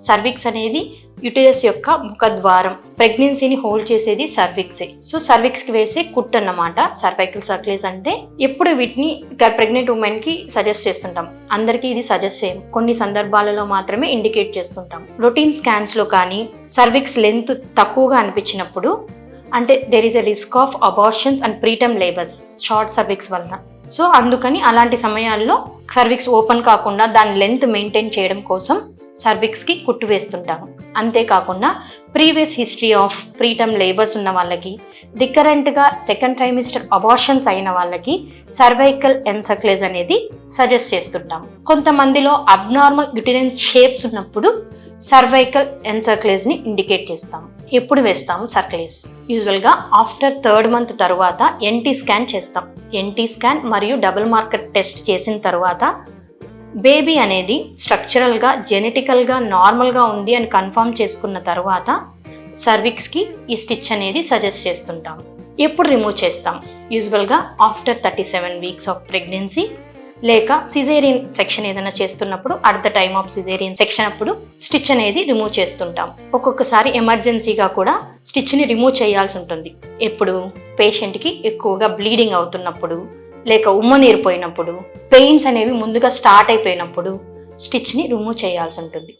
Cervix అనేది uterus యొక్క ముఖద్వారం. ప్రెగ్నెన్సీని హోల్డ్ చేసేది సర్విక్సే. సో సర్విక్స్కి వేసే కుట్ అన్నమాట సర్వైకల్ సర్క్యులేస్ అంటే. ఎప్పుడు వీటిని ప్రెగ్నెంట్ ఉమెన్ కి సజెస్ట్ చేస్తుంటాం. అందరికీ ఇది సజెస్ట్ చేయం, కొన్ని సందర్భాలలో మాత్రమే ఇండికేట్ చేస్తుంటాం. రొటీన్ స్కాన్స్ లో కానీ సర్విక్స్ లెంత్ తక్కువగా అనిపించినప్పుడు, అంటే there is a risk of abortions and preterm labours short cervix వలన. సో అందుకని అలాంటి సమయాల్లో సర్విక్స్ ఓపెన్ కాకుండా దాని లెంత్ మెయింటైన్ చేయడం కోసం సర్విక్స్కి కుట్టు వేస్తుంటాము. అంతేకాకుండా previous history of preterm labours ఉన్న వాళ్ళకి, రికరెంట్గా సెకండ్ ట్రైమిస్టర్ అబార్షన్స్ అయిన వాళ్ళకి సర్వైకల్ ఎన్సక్లేజ్ అనేది సజెస్ట్ చేస్తుంటాము. కొంతమందిలో అబ్నార్మల్ యుటెరైన్ షేప్స్ ఉన్నప్పుడు సర్వైకల్ ఎన్సర్క్లేజ్ని ఇండికేట్ చేస్తాము. ఎప్పుడు వేస్తాము సర్క్లేజ్? యూజువల్గా ఆఫ్టర్ 3rd మంత్ తర్వాత ఎన్టీ స్కాన్ చేస్తాం. ఎన్టీ స్కాన్ మరియు డబుల్ మార్కర్ టెస్ట్ చేసిన తర్వాత బేబీ అనేది స్ట్రక్చరల్గా జెనెటికల్గా నార్మల్గా ఉంది అని కన్ఫర్మ్ చేసుకున్న తర్వాత సర్విక్స్కి ఈ స్టిచ్ అనేది సజెస్ట్ చేస్తుంటాం. ఎప్పుడు రిమూవ్ చేస్తాం? యూజువల్గా ఆఫ్టర్ 37 వీక్స్ ఆఫ్ ప్రెగ్నెన్సీ, లేక సిజేరియన్ సెక్షన్ ఏదైనా చేస్తున్నప్పుడు at the time of caesarean section అప్పుడు స్టిచ్ అనేది రిమూవ్ చేస్తుంటాం. ఒక్కొక్కసారి ఎమర్జెన్సీగా కూడా స్టిచ్ని రిమూవ్ చేయాల్సి ఉంటుంది. ఎప్పుడు? పేషెంట్కి ఎక్కువగా బ్లీడింగ్ అవుతున్నప్పుడు, లేక ఉమ్మనీరు పోయినప్పుడు, పెయిన్స్ అనేవి ముందుగా స్టార్ట్ అయిపోయినప్పుడు స్టిచ్ని రిమూవ్ చేయాల్సి ఉంటుంది.